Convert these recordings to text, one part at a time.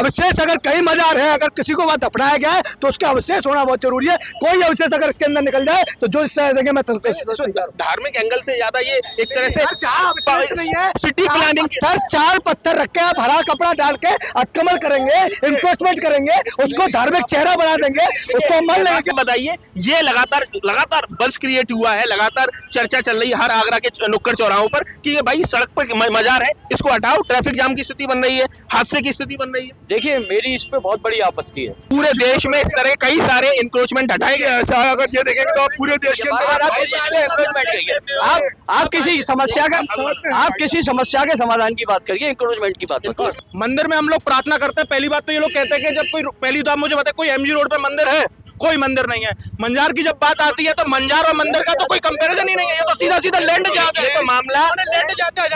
अवशेष अगर कहीं मजार है, अगर किसी को वहाँ दफनाया गया है तो उसके अवशेष होना बहुत जरूरी है। कोई अवशेष अगर इसके अंदर निकल जाए तो जो इससे देंगे मैं धार्मिक एंगल से ज्यादा ये एक तरह से नहीं है। सिटी प्लानिंग सर 4 पत्थर रख के आप हरा कपड़ा डाल के अटकमल करेंगे, इंक्रोचमेंट करेंगे, उसको धार्मिक चेहरा बना देंगे, उसको मन लेंगे। बताइए, ये लगातार बस क्रिएट हुआ है, लगातार चर्चा चल रही है हर आगरा के नुक्कड़ चौराहों पर कि ये भाई सड़क पर मजार है, इसको हटाओ, ट्रैफिक जाम की स्थिति बन रही है, हादसे की स्थिति बन रही है। देखिए, मेरी इस पे बहुत बड़ी आपत्ति है। पूरे देश में इस तरह कई सारे इंक्रोचमेंट हटाए गए। ऐसा अगर ये देखेंगे तो पूरे देश के अंदर आप किसी समस्या के समाधान की बात करिए, इंक्रोचमेंट की बात करिए। मंदिर में हम लोग प्रार्थना करते हैं, पहली बात तो ये लोग कहते हैं कि जब कोई, पहली तो आप मुझे बताए कोई एमजी रोड पे मंदिर है? कोई मंदिर नहीं है। मंजार की जब बात आती है तो मंजार और मंदिर का तो कोई कंपैरिजन ही नहीं है, ये तो सीधा लैंड जाके तो मामला,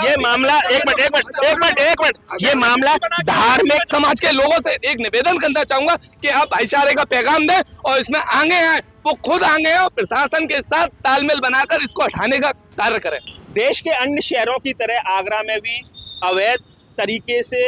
ये मामला एक मिनट ये मामला धार्मिक समाज के लोगों से एक निवेदन करना चाहूंगा कि आप भाईचारे का पैगाम दें और इसमें आगे आए, वो खुद आगे आए और प्रशासन के साथ तालमेल बनाकर इसको हटाने का कार्य करें। देश के अन्य शहरों की तरह आगरा में भी अवैध तरीके से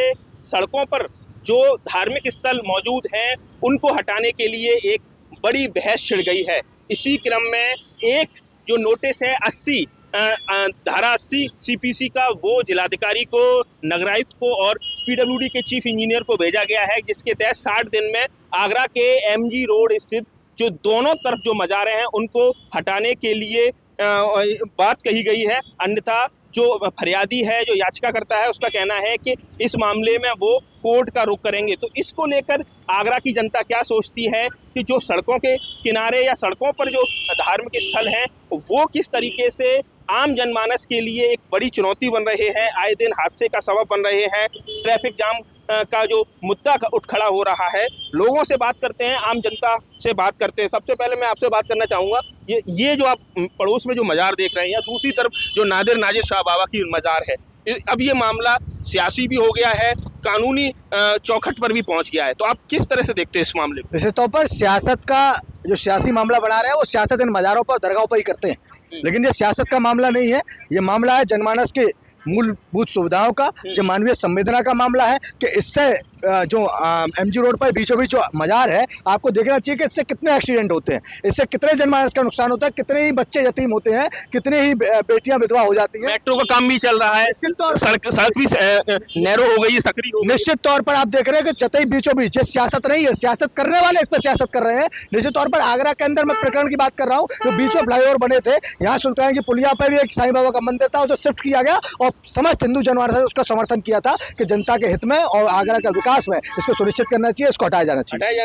सड़कों पर जो धार्मिक स्थल मौजूद हैं उनको हटाने के लिए एक बड़ी बहस छिड़ गई है। इसी क्रम में एक जो नोटिस है 80 धारा 80 सीपीसी का, वो जिलाधिकारी को, नगरायुक्त को और पीडब्ल्यूडी के चीफ इंजीनियर को भेजा गया है, जिसके तहत 60 दिन में आगरा के एमजी रोड स्थित जो दोनों तरफ जो मजारें हैं उनको हटाने के लिए बात कही गई है। अन्यथा जो फरियादी है, जो याचिका करता है, उसका कहना है कि इस मामले में वो कोर्ट का रुख करेंगे। तो इसको लेकर आगरा की जनता क्या सोचती है कि जो सड़कों के किनारे या सड़कों पर जो धार्मिक स्थल हैं वो किस तरीके से आम जनमानस के लिए एक बड़ी चुनौती बन रहे हैं, आए दिन हादसे का सबब बन रहे हैं, ट्रैफिक जाम का जो मुद्दा उठ खड़ा हो रहा है। लोगों से बात करते हैं, आम जनता से बात करते हैं। सबसे पहले मैं आपसे बात करना चाहूँगा, ये जो आप पड़ोस में जो मजार देख रहे हैं या दूसरी तरफ जो नादिर शाह बाबा की मजार है, अब ये मामला सियासी भी हो गया है, कानूनी चौखट पर भी पहुंच गया है, तो आप किस तरह से देखते हैं इस मामले को? निश्चित तौर पर सियासत का जो सियासी मामला बना रहे हैं वो सियासत इन मजारों पर, दरगाहों पर ही करते हैं, लेकिन ये सियासत का मामला नहीं है। ये मामला है जनमानस के मूलभूत सुविधाओं का, जो मानवीय संवेदना का मामला है कि इससे जो एमजी रोड पर बीचों बीच जो मजार है, आपको देखना चाहिए कि इससे कितने एक्सीडेंट होते हैं, इससे कितने जनमानस का नुकसान होता है, कितने ही बच्चे यतीम होते हैं, कितने ही बेटियां विधवा हो जाती हैं। मेट्रो का काम भी चल रहा है, सड़क भी नैरो हो गई है, सक्रिय हो गई। निश्चित तौर पर आप देख रहे हैं कि चतई बीचों बीच, ये सियासत नहीं है, सियासत करने वाले इस पर सियासत कर रहे हैं। निश्चित तौर पर आगरा के अंदर मैं प्रकरण की बात कर रहा हूँ, जो बीच में फ्लाईओवर बने थे, यहाँ सुल्तान की पुलिया पर भी एक साईं बाबा का मंदिर था, उसे शिफ्ट किया गया और समस्त हिंदू जनमानस ने उसका समर्थन किया था कि जनता के हित में और आगरा का विकास में इसको सुनिश्चित करना चाहिए, इसको हटाया जाना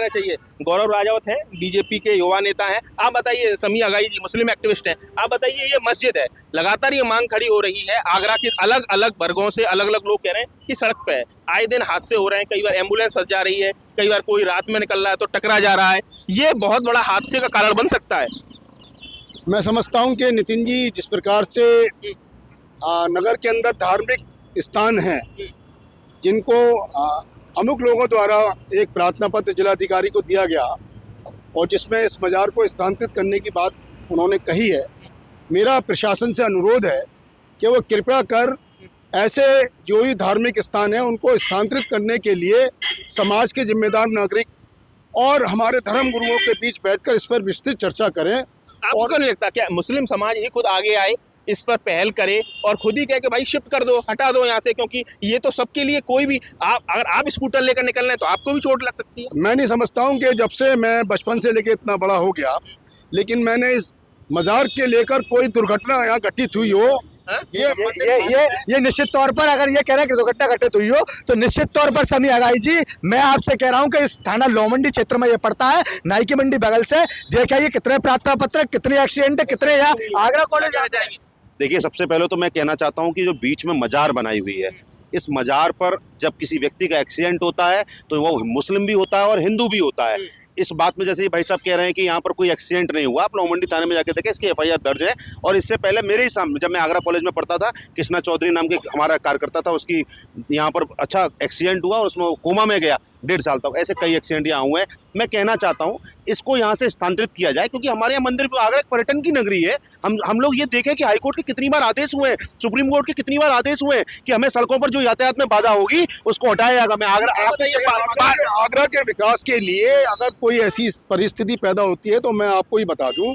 चाहिए। गौरव राजावत है, बीजेपी के युवा नेता हैं। आप बताइए, समी अगाई जी मुस्लिम एक्टिविस्ट हैं, आप बताइए, ये मस्जिद है, लगातार ये मांग खड़ी हो रही है, आगरा के अलग अलग वर्गों से अलग अलग लोग कह रहे हैं कि सड़क पे है, आए दिन हादसे हो रहे हैं, कई बार एम्बुलेंस फंस जा रही है, कई बार कोई रात में निकल रहा है तो टकरा जा रहा है, ये बहुत बड़ा हादसे का कारण बन सकता है। मैं समझता हूँ कि नितिन जी, जिस प्रकार से नगर के अंदर धार्मिक स्थान हैं जिनको अमुक लोगों द्वारा एक प्रार्थना पत्र जिलाधिकारी को दिया गया और जिसमें इस मजार को स्थानांतरित करने की बात उन्होंने कही है, मेरा प्रशासन से अनुरोध है कि वो कृपया कर ऐसे जो भी धार्मिक स्थान हैं उनको स्थानांतरित करने के लिए समाज के जिम्मेदार नागरिक और हमारे धर्म गुरुओं के बीच बैठकर इस पर विस्तृत चर्चा करें। आपको नहीं लगता क्या मुस्लिम समाज ही खुद आगे आए, इस पर पहल करे और खुद ही कहे कि भाई शिफ्ट कर दो, हटा दो यहाँ से, क्योंकि ये तो सबके लिए, कोई भी अगर आप स्कूटर लेकर निकल रहे हैं तो आपको भी चोट लग सकती है। मैं नहीं समझता हूँ कि जब से मैं बचपन से लेकर इतना बड़ा हो गया, लेकिन मैंने इस मजार के लेकर कोई दुर्घटना यहाँ घटित हुई हो, ये निश्चित तौर पर अगर ये कह रहे हैं कि दुर्घटना घटित हुई हो तो निश्चित तौर पर समी अगाई जी, मैं आपसे कह रहा हूं कि इस थाना लोमंडी क्षेत्र में ये पड़ता है, नाई की मंडी बगल से, देखिए कितने प्रार्थना पत्र, कितने एक्सीडेंट, कितने यहाँ आगरा कॉलेज आ जाएंगे। देखिए, सबसे पहले तो मैं कहना चाहता हूं कि जो बीच में मजार बनाई हुई है, इस मजार पर जब किसी व्यक्ति का एक्सीडेंट होता है तो वो मुस्लिम भी होता है और हिंदू भी होता है। इस बात में जैसे ये भाई साहब कह रहे हैं कि यहाँ पर कोई एक्सीडेंट नहीं हुआ, आप नौमंडी थाने में जाके देखें, इसकी FIR दर्ज है। और इससे पहले मेरे ही सामने, जब मैं आगरा कॉलेज में पढ़ता था, कृष्णा चौधरी नाम के हमारा कार्यकर्ता था, उसकी यहाँ पर अच्छा एक्सीडेंट हुआ और उसमें कोमा में गया 1.5 साल तक। ऐसे कई एक्सीडेंट यहाँ हुए हैं। मैं कहना चाहता हूँ इसको यहाँ से स्थानांतरित किया जाए, क्योंकि हमारे यहाँ मंदिर आगरा एक पर्यटन की नगरी है। हम लोग ये देखें कि हाईकोर्ट के कितनी बार आदेश हुए हैं, सुप्रीम कोर्ट के कितनी बार आदेश हुए हैं कि हमें सड़कों पर जो यातायात में बाधा होगी उसको हटाया जाएगा। मैं आगरा के विकास के लिए अगर कोई ऐसी परिस्थिति पैदा होती है तो मैं आपको ही बता दूं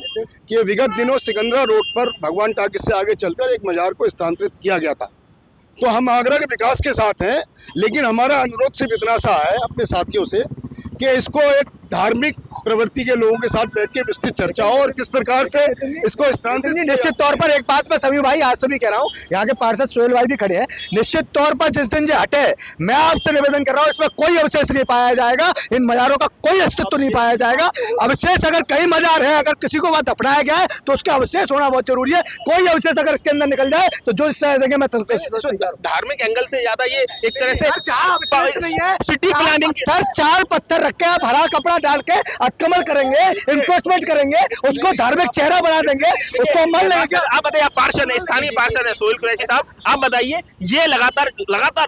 कि विगत दिनों सिकंदरा रोड पर भगवान टाकिज से आगे चलकर एक मजार को स्थानांतरित किया गया था। तो हम आगरा के विकास के साथ हैं, लेकिन हमारा अनुरोध सिर्फ इतना सा है अपने साथियों से कि इसको एक धार्मिक प्रवृत्ति के लोगों के साथ बैठ के विस्तृत चर्चा हो और किस प्रकार से इसको स्थानांतरित। निश्चित तौर पर एक बात मैं सभी भाई, आज से भी कह रहा हूँ, यहाँ के पार्षद सोहेल भाई भी खड़े हैं, निश्चित तौर पर जिस दिन ये हटे, मैं आपसे निवेदन कर रहा हूँ, इसमें कोई अवशेष नहीं पाया जाएगा, इन मजारों का कोई अस्तित्व नहीं पाया जाएगा। अवशेष अगर कई मजार है, अगर किसी को वहाँ दफनाया गया है तो उसका अवशेष होना बहुत जरूरी है। कोई अवशेष अगर इसके अंदर निकल जाए तो जो इससे देंगे मैं धार्मिक एंगल से ज्यादा ये एक तरह से सिटी प्लानिंग, 4 पत्थर रख के आप हरा कपड़ा डाल के अटकमल करेंगे, इन्फोर्समेंट करेंगे, उसको धार्मिक चेहरा बना देंगे, उसको मान लेंगे। आप बताइए, आप पार्षद है, स्थानीय पार्षद है सोहेल कुरैशी साहब, आप बताइए, ये लगातार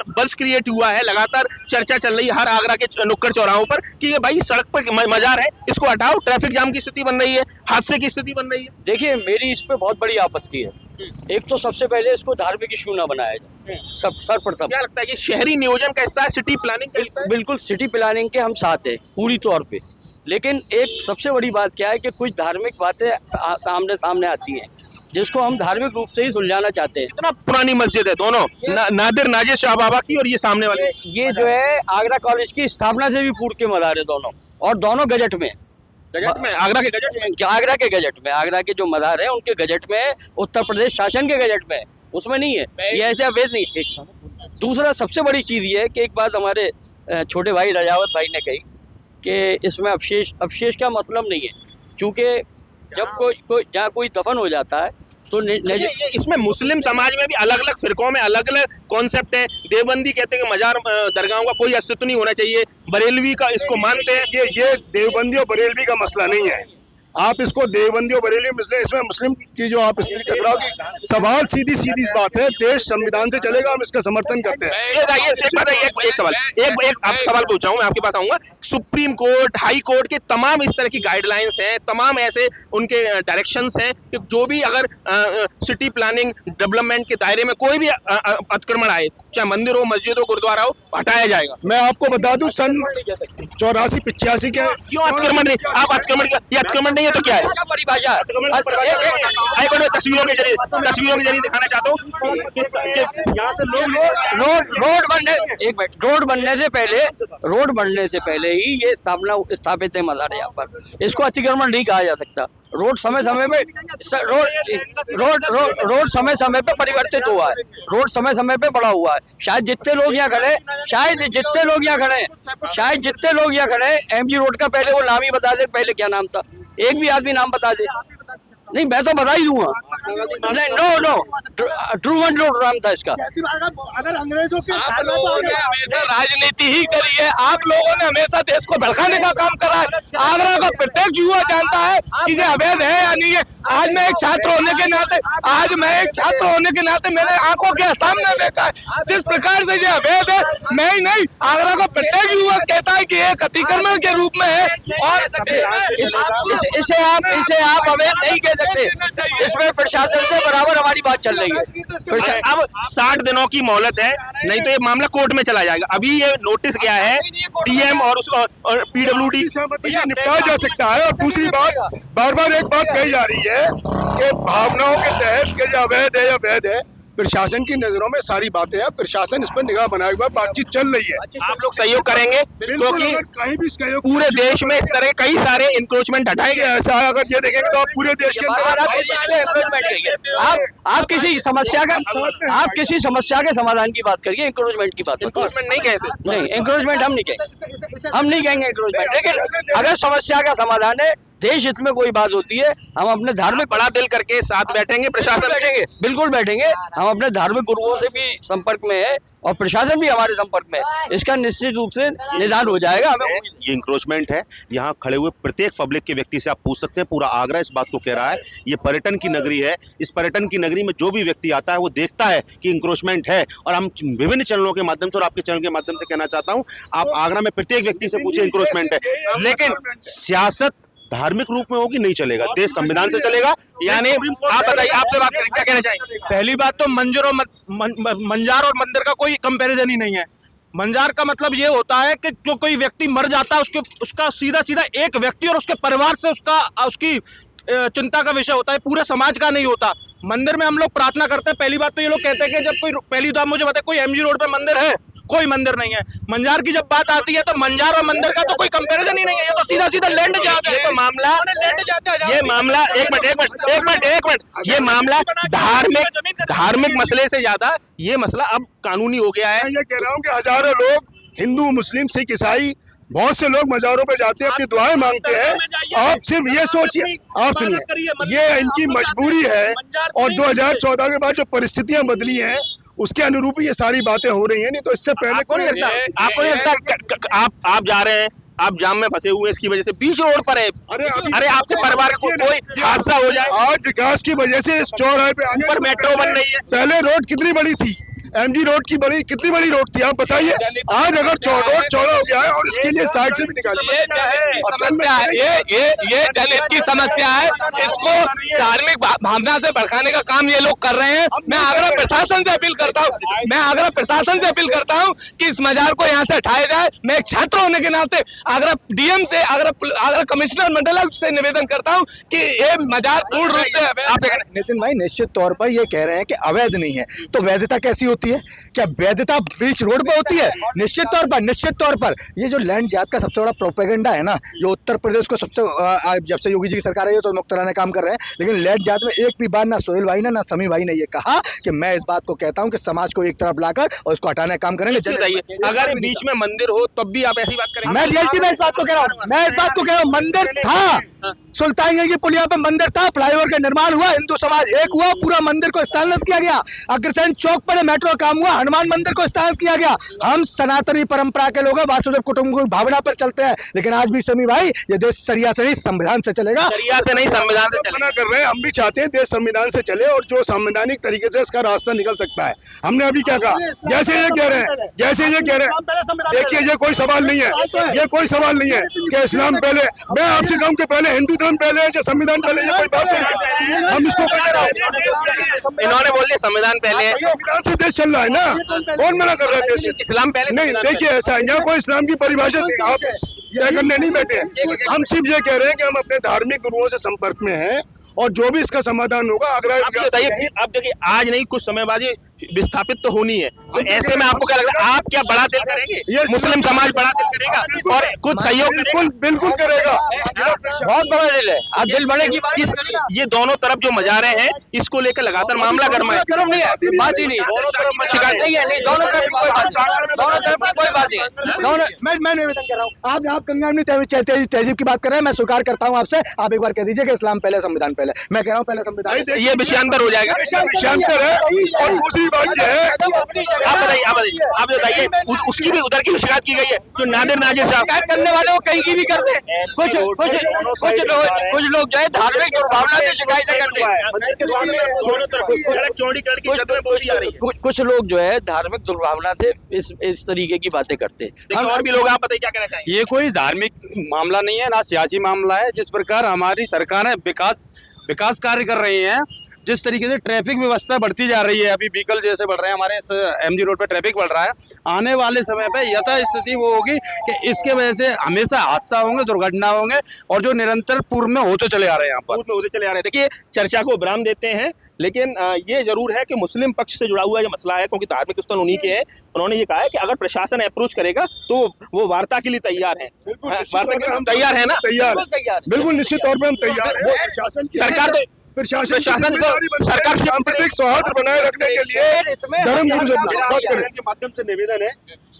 बज़ क्रिएट हुआ है, लगातार चर्चा चल रही है हर आगरा के नुक्कड़ चौराहों पर कि ये भाई सड़क पर मजार है, इसको हटाओ, ट्रैफिक जाम की स्थिति बन रही है, हादसे की स्थिति बन रही है। देखिए, मेरी इस पे बहुत बड़ी आपत्ति है। एक तो सबसे पहले इसको धार्मिक इशू ना बनाया जाए, सब सर्वप्रथम। क्या लगता है कि शहरी नियोजन का हिस्सा है, सिटी प्लानिंग का हिस्सा है? बिल्कुल सिटी प्लानिंग के हम साथ हैं पूरी तौर पे, लेकिन एक सबसे बड़ी बात क्या है कि कुछ धार्मिक बातें सामने आती हैं जिसको हम धार्मिक रूप से ही सुलझाना चाहते हैं। इतना पुरानी मस्जिद है दोनों, नादिर नाजिर शाह बाबा की और ये सामने वाले, ये जो है आगरा कॉलेज की स्थापना से भी पूर्व के मजार है दोनों, और दोनों गजट में, आगरा के गजट में, आगरा के जो मजार है उनके गजट में, उत्तर प्रदेश शासन के गजट में, उसमें नहीं है, ये ऐसे अवैध नहीं है। दूसरा सबसे बड़ी चीज़ ये है कि एक बात हमारे छोटे भाई रजावत भाई ने कही कि इसमें अवशेष का मतलब नहीं है, क्योंकि जब कोई जहाँ कोई दफन हो जाता है तो इसमें मुस्लिम समाज में भी अलग अलग फिरकों में अलग अलग कॉन्सेप्ट है। देवबंदी कहते हैं कि मजार दरगाहों का कोई अस्तित्व नहीं होना चाहिए, बरेलवी का इसको मानते हैं। ये देवबंदी और बरेलवी का मसला नहीं है, आप इसको देवबंदी और बरेली मिसले, इसमें मुस्लिम की जो आप स्थिति टकराव की सवाल सीधी बात है, देश संविधान से चलेगा, हम इसका समर्थन करते हैं। एक सवाल पूछ रहा हूँ, मैं आपके पास आऊंगा। सुप्रीम कोर्ट, हाई कोर्ट के तमाम इस तरह की गाइडलाइंस हैं, तमाम ऐसे उनके डायरेक्शंस हैं कि जो भी अगर सिटी प्लानिंग डेवलपमेंट के दायरे में कोई भी अतिक्रमण आए, चाहे मंदिर हो, मस्जिद हो, गुरुद्वारा हो, हटाया जाएगा। मैं आपको बता दूं सन 84-85 के क्यों अतिक्रमण नहीं, आप अतिक्रमण नहीं है तो क्या है? परिभाषा हाईकोर्ट में तस्वीरों के जरिए दिखाना चाहता हूँ कि यहाँ से रोड बनने से पहले ही ये स्थापित है मजार यहाँ पर, इसको अतिक्रमण नहीं कहा जा सकता। रोड समय समय पे परिवर्तित हुआ है, रोड समय समय पे बड़ा हुआ है। शायद जितने लोग यहाँ खड़े MG रोड का पहले वो नाम ही बता दे, पहले क्या नाम था, एक भी आदमी नाम बता दे। नहीं, मैं तो बता ही दूंगा। नो ट्रूमन रोड नाम था इसका। अगर अंग्रेजों के राजनीति ही करी है, आप लोगों ने हमेशा देश को भड़काने का काम करा है। आगरा का प्रत्येक युवा जानता है कि ये अवैध है या नहीं है। आज मैं एक छात्र होने के नाते मैंने आंखों के सामने देखा है जिस प्रकार से ये अवैध है। मैं ही नहीं, आगरा का प्रत्येक युवक कहता है कि एक अतिक्रमण के रूप में है और इसे आप अवैध नहीं कह सकते। इसमें प्रशासन से बराबर हमारी बात चल रही है। अब 60 दिनों की मोहलत है, नहीं तो ये मामला कोर्ट में चला जाएगा। अभी ये नोटिस गया है DM और PWD से निपटाया जा सकता है। और दूसरी बात, बार एक बात कही जा रही है कि भावनाओं के तहत कि अवैध है या वैध है, प्रशासन की नजरों में सारी बातें हैं, प्रशासन इस पर निगाह बनाए हुआ, बातचीत चल रही है। आप लोग सहयोग करेंगे क्योंकि कहीं भी पूरे देश में इस तरह कई सारे इंक्रोचमेंट हटाएंगे। ऐसा है, अगर ये देखेंगे तो आप पूरे देश के अंदर आप किसी समस्या के समाधान की बात करिए, इंक्रोचमेंट की बात नहीं कहेंगे। नहीं, इंक्रोचमेंट हम नहीं कहेंगे इंक्रोचमेंट। लेकिन अगर समस्या का समाधान है देश हित में कोई बात होती है, हम अपने धार्मिक बड़ा दिल करके साथ बैठेंगे, प्रशासन बैठेंगे, बिल्कुल बैठेंगे। हम अपने धार्मिक गुरुओं से भी संपर्क में है और प्रशासन भी हमारे संपर्क में है। इसका निश्चित रूप से निदान हो जाएगा। हमें ये इंक्रोचमेंट है। यहाँ खड़े हुए प्रत्येक पब्लिक के व्यक्ति से आप पूछ सकते हैं। पूरा आगरा इस बात को कह रहा है, ये पर्यटन की नगरी है। इस पर्यटन की नगरी में जो भी व्यक्ति आता है वो देखता है कि इंक्रोचमेंट है। और हम विभिन्न चैनलों के माध्यम से और आपके चैनल के माध्यम से कहना चाहता हूँ, आप आगरा में प्रत्येक व्यक्ति से पूछे इंक्रोचमेंट है। लेकिन सियासत धार्मिक रूप में होगी, नहीं चलेगा। देश संविधान से चलेगा। यानी आप बताइए, आपसे बात करें, क्या कहना चाहेंगे? पहली बात तो मंजार और मंदिर का कोई कंपैरिजन ही नहीं है। मंजार का मतलब ये होता है कि जो कोई व्यक्ति मर जाता है उसका सीधा सीधा एक व्यक्ति और उसके परिवार से उसकी चिंता का विषय होता है, पूरे समाज का नहीं होता। मंदिर में हम लोग प्रार्थना करते हैं। पहली बात तो ये लोग कहते हैं कि जब पहली तो आप मुझे बताए कोई एमजी रोड पे मंदिर है? कोई मंदिर नहीं है। मंजार की जब बात आती है तो मंजार और मंदिर का तो कोई कंपैरिजन ही नहीं है। ये तो सीधा सीधा लैंड जाके तो मामला, ये मामला एक मिनट ये मामला धार्मिक मसले से ज्यादा ये मसला अब कानूनी हो गया है। मैं ये कह रहा हूँ कि हजारों लोग, हिंदू, मुस्लिम, सिख, ईसाई, बहुत से लोग मज़ारों पे जाते हैं, अपनी दुआएं मांगते हैं। आप सिर्फ ये सोचिए, आप सुनिए, ये इनकी मजबूरी है। और 2014 के बाद जो परिस्थितियां बदली हैं उसके अनुरूप ये सारी बातें हो रही हैं। नहीं तो इससे पहले आपको नहीं लगता आप जा रहे हैं, आप जाम में फंसे हुए हैं, इसकी वजह से बीच रोड पर है। अरे आपके परिवार को कोई हादसा हो जाए। आज विकास की वजह से इस चौराहे पे ऊपर मेट्रो बन रही है। पहले रोड कितनी बड़ी थी? एमजी रोड की कितनी बड़ी रोड थी, आप बताइए। आज अगर रोड चौड़ा हो गया है और इसके लिए साइड से भी निकालिए। समस्या है ये जनहित की समस्या है। इसको धार्मिक भावना से भड़काने का काम ये लोग कर रहे हैं। मैं आगरा प्रशासन से अपील करता हूँ कि इस मजार को यहाँ से हटाया जाए। मैं एक छात्र होने के नाते आगरा डीएम से, आगरा कमिश्नर मंडल से निवेदन करता हूँ कि ये मजार पूर्ण रूप से। आप नितिन भाई निश्चित तौर पर ये कह रहे हैं कि अवैध नहीं है, तो वैधता कैसी होती है? क्या वैधता बीच रोड पे होती है? निश्चित तौर पर ये जो लैंड जात का सबसे बड़ा प्रोपेगेंडा है ना, जो उत्तर प्रदेश को सबसे जब से योगी जी की सरकार आई है तो मुक्तराना काम कर रहे हैं। लेकिन लैंड जात में एक भी बार ना सोहेल भाई ने ना समी भाई ने ये कहा कि मैं इस बात को कहता हूं कि समाज को एक तरफ लाकर और इसको हटाने का काम करेंगे। अगर बीच में मंदिर हो तब भी आप ऐसी बात करेंगे? मैं रियलिटी में इस बात को कह रहा हूँ, मंदिर था, सुल्तानगंज की पुलिया पे मंदिर था, फ्लाईओवर का निर्माण हुआ, हिंदू समाज एक हुआ, पूरा मंदिर को स्थानांतरित किया गया। अग्रसेन चौक पर मेट्रो काम हुआ, हनुमान मंदिर को स्थानांतरित किया गया। हम सनातनी परंपरा के लोग वासुदेव कुटुंब की भावना पर चलते हैं। लेकिन आज भी समी भाई ये देश सरिया से नहीं संविधान से चलेगा। सरिया से नहीं, संविधान से चलेगा। मना कर रहे हैं, हम भी चाहते हैं देश संविधान से चले और जो संवैधानिक तरीके से इसका रास्ता निकल सकता है। हमने अभी क्या कहा, जैसे ये कह रहे हैं, देखिए ये कोई सवाल नहीं है, ये कोई सवाल नहीं है कि इस्लाम पहले। मैं आपसे कहूँ कि पहले हिंदू धर्म पहले है या संविधान पहले, ये कोई बात नहीं है। हम इसको इन्होंने बोल दिया संविधान पहले है। संविधान से देश चल रहा है ना, कौन मना कर रहा है देश से? इस्लाम पहले नहीं, देखिए ऐसा है, यहाँ कोई इस्लाम की परिभाषा आप तय करने नहीं बैठे हैं। हम सिर्फ ये कह रहे हैं कि हम अपने धार्मिक गुरुओं से संपर्क में हैं और जो भी इसका समाधान होगा आगरा। अब देखिए आज नहीं कुछ समय बाद ये विस्थापित तो होनी है, तो ऐसे में आपको क्या लगता है, आप क्या बड़ा दिल करेंगे? मुस्लिम समाज बड़ा दिल करेगा और कुछ सहयोग बिल्कुल करेगा। बहुत बड़ा दिल है। आप दिल बड़े की बात करिए। ये दोनों तरफ जो मजारे हैं इसको लेकर लगातार मामला गर्मा है। बात ही नहीं, शिकायत नहीं है, नहीं दोनों तरफ की कोई बात नहीं। मैं निवेदन कर रहा हूँ, आप गंगा तहजीब की बात कर रहे हैं, मैं स्वीकार करता हूँ आपसे। आप एक बार कह दीजिए कि इस्लाम पहले संविधान पहले। मैं कह रहा हूँ पहले संविधान, ये विषयांतर हो जाएगा। विषयांतर है। और दूसरी बात जो है, आप बताइए उसकी भी उधर की शिकायत की गई है जो नाजिर साहब करने वाले वो कहीं की भी करते हैं। कुछ लोग जो है धार्मिक दुर्भावना से शिकायत करते हैं। कुछ लोग जो है धार्मिक दुर्भावना से इस तरीके की बातें करते हैं। और भी लोग, आप बताइए क्या कहना चाहिए? ये कोई धार्मिक मामला नहीं है, ना सियासी मामला है। जिस प्रकार हमारी सरकारें विकास कार्य कर रही हैं, जिस तरीके से ट्रैफिक व्यवस्था बढ़ती जा रही है, अभी व्हीकल जैसे बढ़ रहे हैं, हमारे एमजी रोड पे ट्रैफिक बढ़ रहा है। आने वाले समय पे यथा स्थिति वो होगी कि इसके वजह से हमेशा हादसा होंगे, दुर्घटना होंगे और जो निरंतर पूर्व में होते चले आ रहे हैं। यहाँ पर होते चले आ रहे हैं। देखिए चर्चा को विराम देते हैं, लेकिन ये जरूर है कि मुस्लिम पक्ष से जुड़ा हुआ जो मसला है, क्योंकि धार्मिक स्थल उन्हीं के हैं, उन्होंने ये कहा है कि अगर प्रशासन अप्रोच करेगा तो वो वार्ता के लिए तैयार है। तैयार है ना? तैयार, बिल्कुल निश्चित तौर पर हम तैयार हैं। सरकार सरकार सांप्रदायिक सौहार्द बनाए रखने के लिए धर्म गुरु के माध्यम से निवेदन है,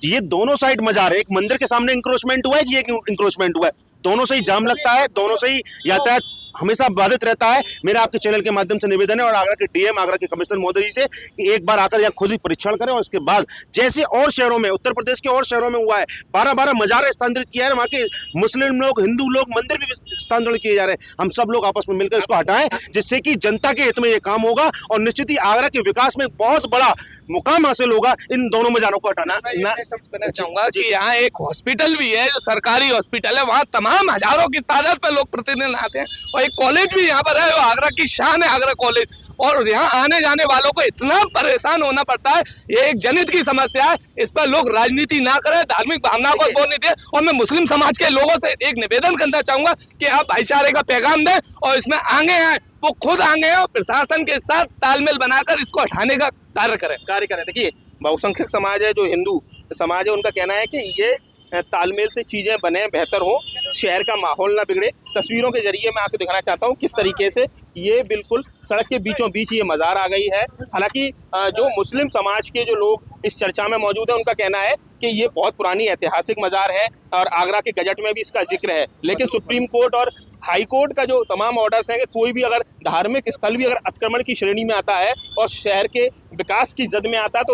ये दोनों साइड मजार है। एक मंदिर के सामने इंक्रोचमेंट हुआ है, ये इंक्रोचमेंट हुआ है, दोनों से ही जाम लगता है, दोनों से ही यातायात हमेशा बाधित रहता है। मेरा आपके चैनल के माध्यम से निवेदन है और आगरा के डीएम, आगरा के कमिश्नर महोदय जी से कि एक बार आकर यहाँ खुद ही परीक्षण करें और उसके बाद जैसे और शहरों में, उत्तर प्रदेश के और शहरों में हुआ है, 12-12 मजार स्थानांतरित किया है, वहाँ के मुस्लिम लोग, हिंदू लोग, मंदिर भी स्थानांतरित किए जा रहे हैं। हम सब लोग आपस में मिलकर इसको हटाएं, जिससे कि जनता के हित में ये काम होगा और निश्चित ही आगरा के विकास में बहुत बड़ा मुकाम हासिल होगा इन दोनों मजारों को हटाना। करना चाहूंगा कि यहाँ एक हॉस्पिटल भी है जो सरकारी हॉस्पिटल है, वहाँ तमाम हजारों की तादाद में लोग प्रतिदिन आते हैं और एक कॉलेज भी यहाँ पर है, वो आगरा की शान है, आगरा कॉलेज। और यहाँ आने जाने वालों को इतना परेशान होना पड़ता है, ये एक जनहित की समस्या है। इस पर लोग राजनीति ना करें, धार्मिक भावनाओं को बोल नहीं दे। और मैं मुस्लिम समाज के लोगों से एक निवेदन करना चाहूंगा कि आप भाईचारे का पैगाम दें और इसमें आगे आए, वो खुद आगे हैं और प्रशासन के साथ तालमेल बनाकर इसको हटाने का कार्य करें। देखिए, बहुसंख्यक समाज है, जो हिंदू समाज है, उनका कहना है कि ये तालमेल से चीज़ें बने, बेहतर हो, शहर का माहौल ना बिगड़े। तस्वीरों के जरिए मैं आपको दिखाना चाहता हूँ किस तरीके से ये बिल्कुल सड़क के बीचों बीच ये मज़ार आ गई है। हालांकि जो मुस्लिम समाज के जो लोग इस चर्चा में मौजूद हैं, उनका कहना है कि ये बहुत पुरानी ऐतिहासिक मज़ार है और आगरा के गजट में भी इसका जिक्र है। लेकिन सुप्रीम कोर्ट और हाई कोर्ट का जो तमाम ऑर्डर्स हैं कि कोई भी अगर धार्मिक स्थल भी अगर अतिक्रमण की श्रेणी में आता है और शहर के विकास की जद में आता है तो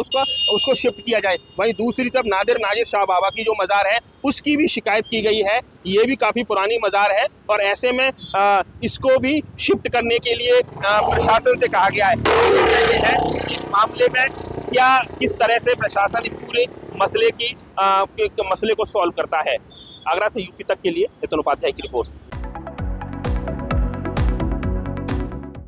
उसको शिफ्ट किया जाए। वहीं दूसरी तरफ नादिर शाह बाबा की जो मज़ार है उसकी भी शिकायत की गई है। ये भी काफ़ी पुरानी मज़ार है और ऐसे में इसको भी शिफ्ट करने के लिए प्रशासन से कहा गया है। इस मामले में क्या किस तरह से प्रशासन इस पूरे मसले को सॉल्व करता है। आगरा से यूपी तक के लिए नितिन उपाध्याय की रिपोर्ट।